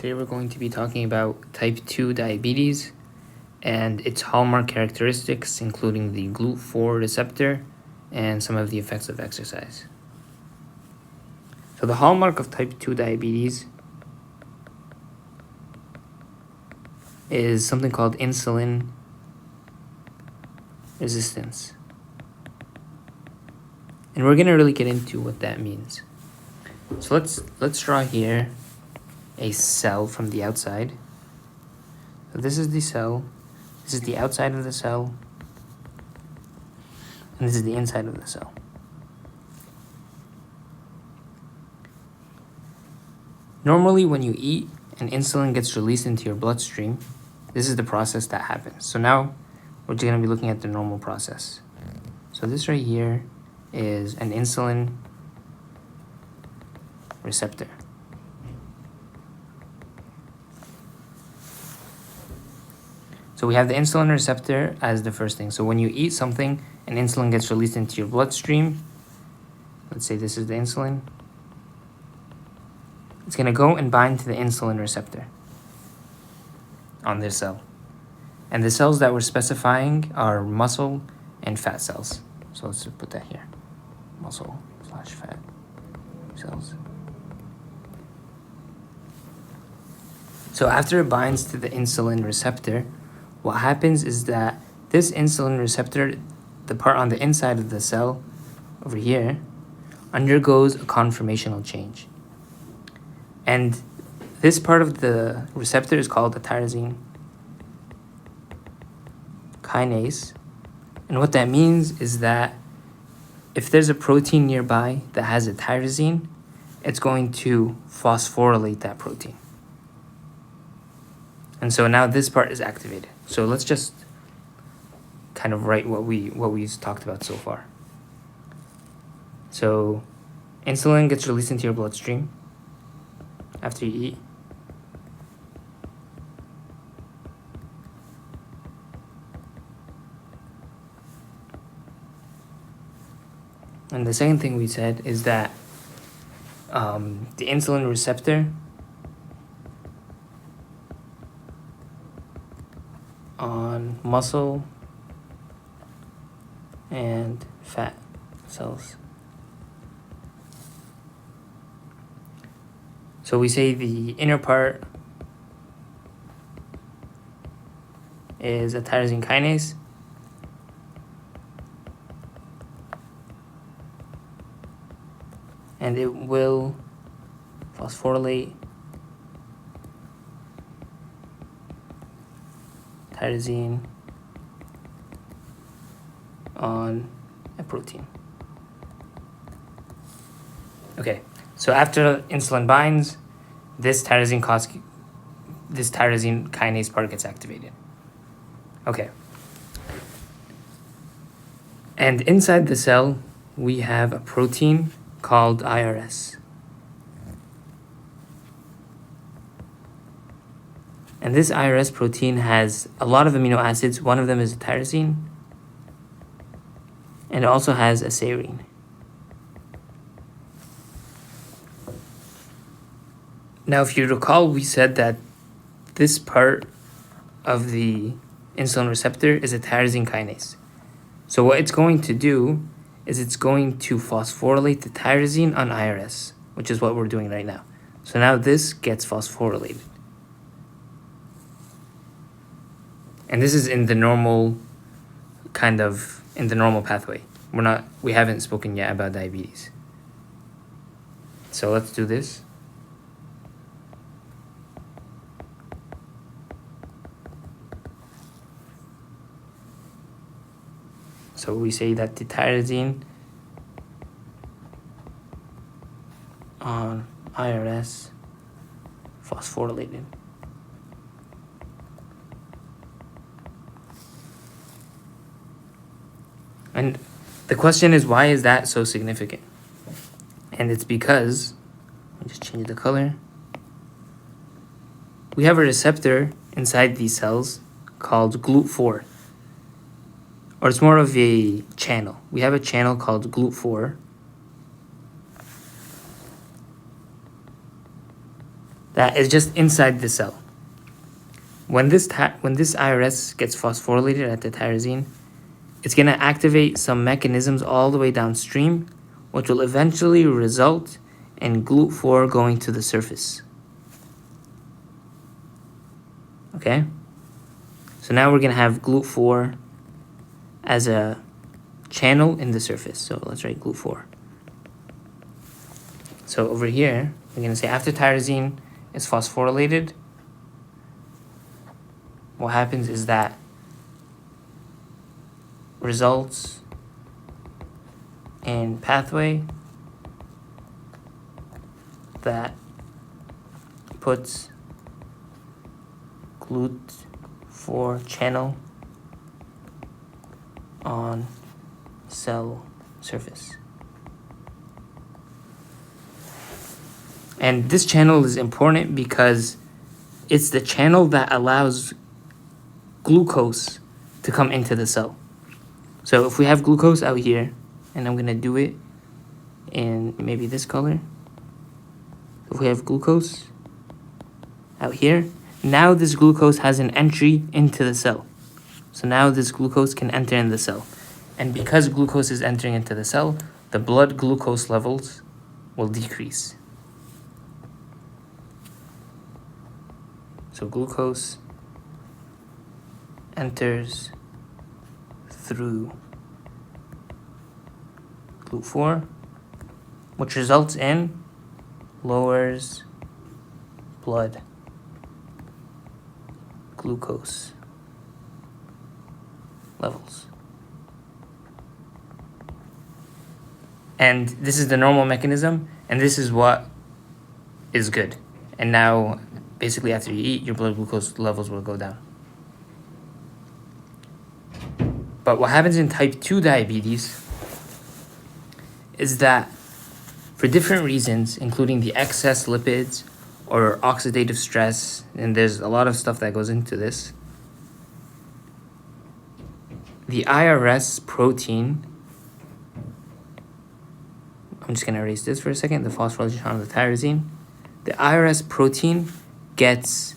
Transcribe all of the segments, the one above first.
Today we're going to be talking about type 2 diabetes and its hallmark characteristics, including the Glut4 receptor and some of the effects of exercise. So the hallmark of type 2 diabetes is something called insulin resistance. And we're going to really get into what that means. So let's draw here a cell from the outside. So this is the cell, this is the outside of the cell, and this is the inside of the cell. Normally when you eat and insulin gets released into your bloodstream, this is the process that happens. So now we're just going to be looking at the normal process. So this right here is an insulin receptor. So we have the insulin receptor as the first thing. So when you eat something and insulin gets released into your bloodstream, let's say this is the insulin, it's going to go and bind to the insulin receptor on this cell. And the cells that we're specifying are muscle and fat cells. So let's put that here, muscle/fat cells. So after it binds to the insulin receptor, what happens is that this insulin receptor, the part on the inside of the cell over here, undergoes a conformational change. And this part of the receptor is called a tyrosine kinase. And what that means is that if there's a protein nearby that has a tyrosine, it's going to phosphorylate that protein. And so now this part is activated. So let's just kind of write what we've talked about so far. So insulin gets released into your bloodstream after you eat. And the second thing we said is that the insulin receptor on muscle and fat cells. So we say the inner part is a tyrosine kinase, and it will phosphorylate tyrosine on a protein. Okay, so after insulin binds, this tyrosine kinase part gets activated. Okay. And inside the cell, we have a protein called IRS. And this IRS protein has a lot of amino acids. One of them is a tyrosine. And it also has a serine. Now, if you recall, we said that this part of the insulin receptor is a tyrosine kinase. So what it's going to do is it's going to phosphorylate the tyrosine on IRS, which is what we're doing right now. So now this gets phosphorylated. And this is in the normal pathway. We haven't spoken yet about diabetes. So let's do this. So we say that the tyrosine on IRS phosphorylated. And the question is, why is that so significant? And it's because, let me just change the color. We have a receptor inside these cells called Glut4. Or it's more of a channel. We have a channel called Glut4 that is just inside the cell. When this IRS gets phosphorylated at the tyrosine, it's going to activate some mechanisms all the way downstream, which will eventually result in Glut4 going to the surface. Okay? So now we're going to have Glut4 as a channel in the surface. So let's write Glut4. So over here, we're going to say after tyrosine is phosphorylated, what happens is that results in pathway that puts Glut4 channel on cell surface. And this channel is important because it's the channel that allows glucose to come into the cell. So if we have glucose out here, and I'm going to do it in maybe this color. If we have glucose out here, now this glucose has an entry into the cell. So now this glucose can enter in the cell. And because glucose is entering into the cell, the blood glucose levels will decrease. So glucose enters through Glut4, which results in lowers blood glucose levels. And this is the normal mechanism, and this is what is good. And now, basically after you eat, your blood glucose levels will go down. But what happens in type 2 diabetes is that for different reasons, including the excess lipids or oxidative stress, and there's a lot of stuff that goes into this, the IRS protein, I'm just going to erase this for a second, the phosphorylation on the tyrosine, the IRS protein gets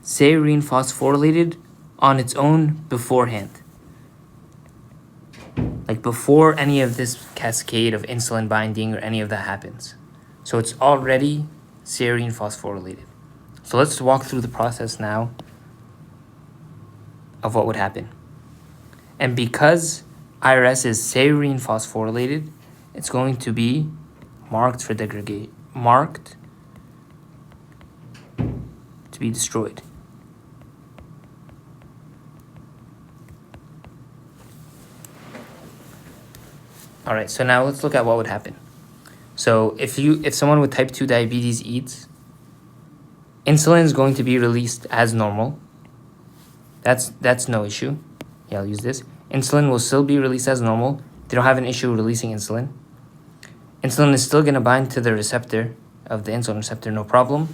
serine phosphorylated on its own beforehand. Like before any of this cascade of insulin binding or any of that happens. So it's already serine phosphorylated. So let's walk through the process now of what would happen. And because IRS is serine phosphorylated, it's going to be marked for degradation, marked to be destroyed. All right, so now let's look at what would happen. So if someone with type 2 diabetes eats, insulin is going to be released as normal. That's no issue. Yeah, I'll use this. Insulin will still be released as normal. They don't have an issue releasing insulin. Insulin is still going to bind to the receptor of the insulin receptor, no problem.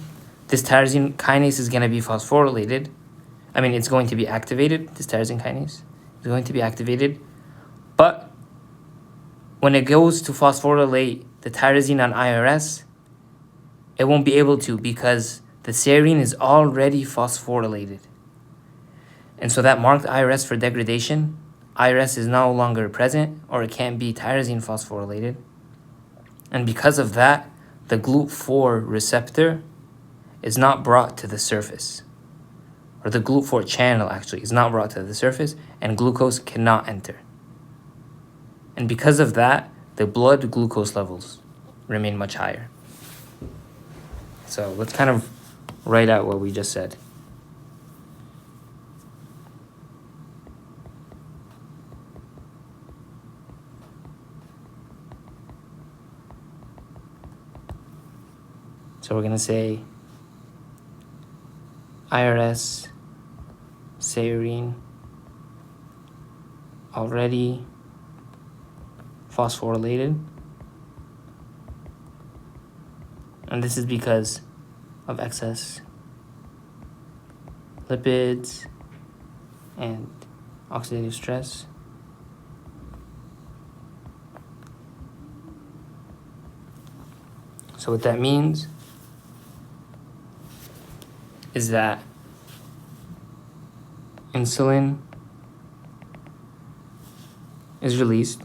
This tyrosine kinase is going to be phosphorylated. It's going to be activated. This tyrosine kinase is going to be activated. But when it goes to phosphorylate the tyrosine on IRS, it won't be able to because the serine is already phosphorylated. And so that marked IRS for degradation, IRS is no longer present, or it can't be tyrosine phosphorylated. And because of that, the Glut4 receptor is not brought to the surface. Or the Glut4 channel actually is not brought to the surface, and glucose cannot enter. And because of that, the blood glucose levels remain much higher. So let's kind of write out what we just said. So we're going to say IRS, serine, already phosphorylated. And this is because of excess lipids and oxidative stress. So what that means is that insulin is released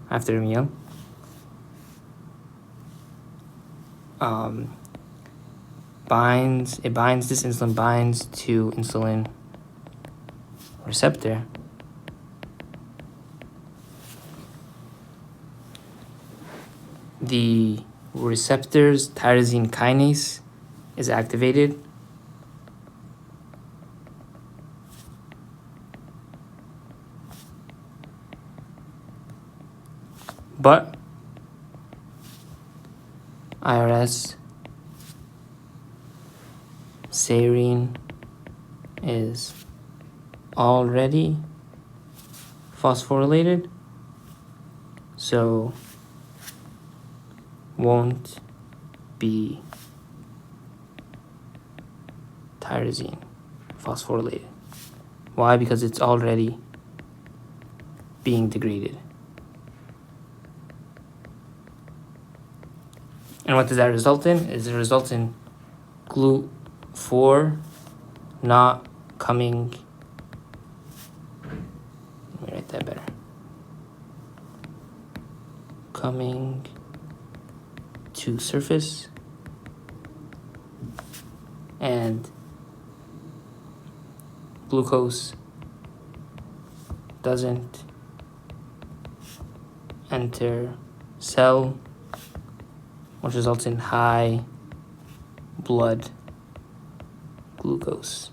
after a meal. This insulin binds to insulin receptor. The receptor's tyrosine kinase is activated. But IRS serine is already phosphorylated, so won't be tyrosine phosphorylated. Why? Because it's already being degraded. And what does that result in? It results in Glut4 not coming. Let me write that better. Coming to surface, and glucose doesn't enter cell, which results in high blood glucose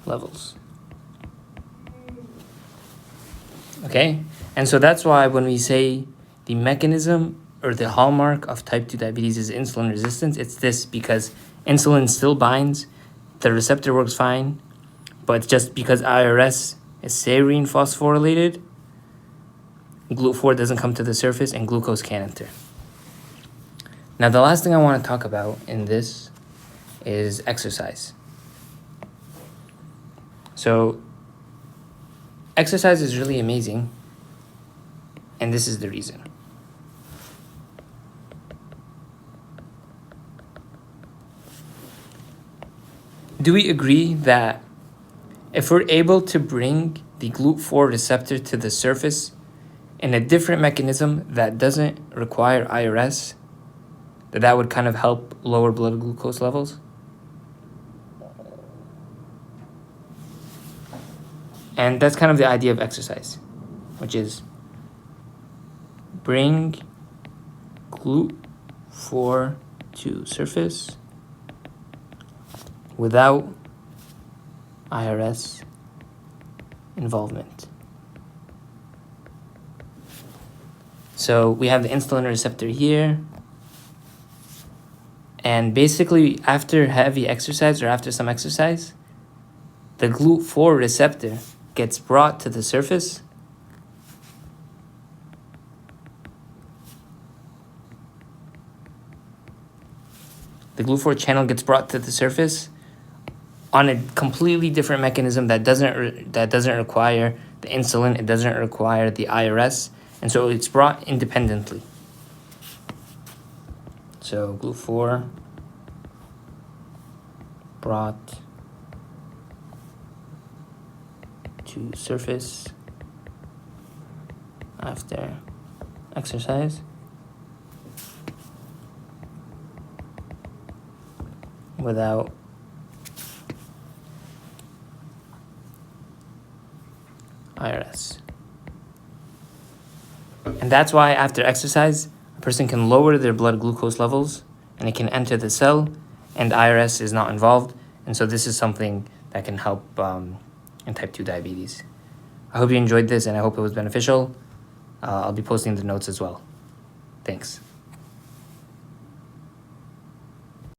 levels. Okay, and so that's why when we say the mechanism or the hallmark of type 2 diabetes is insulin resistance, it's this, because insulin still binds, the receptor works fine, but just because IRS is serine phosphorylated, Glut4 doesn't come to the surface and glucose can't enter. Now, the last thing I want to talk about in this is exercise. So, exercise is really amazing, and this is the reason. Do we agree that if we're able to bring the Glut4 receptor to the surface in a different mechanism that doesn't require IRS, that would kind of help lower blood glucose levels? And that's kind of the idea of exercise, which is bring Glut4 to surface without IRS involvement. So we have the insulin receptor here, and basically after heavy exercise or after some exercise, the Glut4 receptor gets brought to the surface. The Glut4 channel gets brought to the surface on a completely different mechanism that doesn't require the insulin, it doesn't require the IRS, and so it's brought independently. So Glut4 brought to surface after exercise without IRS. And that's why after exercise, a person can lower their blood glucose levels and it can enter the cell, and IRS is not involved. And so this is something that can help in type 2 diabetes. I hope you enjoyed this, and I hope it was beneficial. I'll be posting the notes as well. Thanks.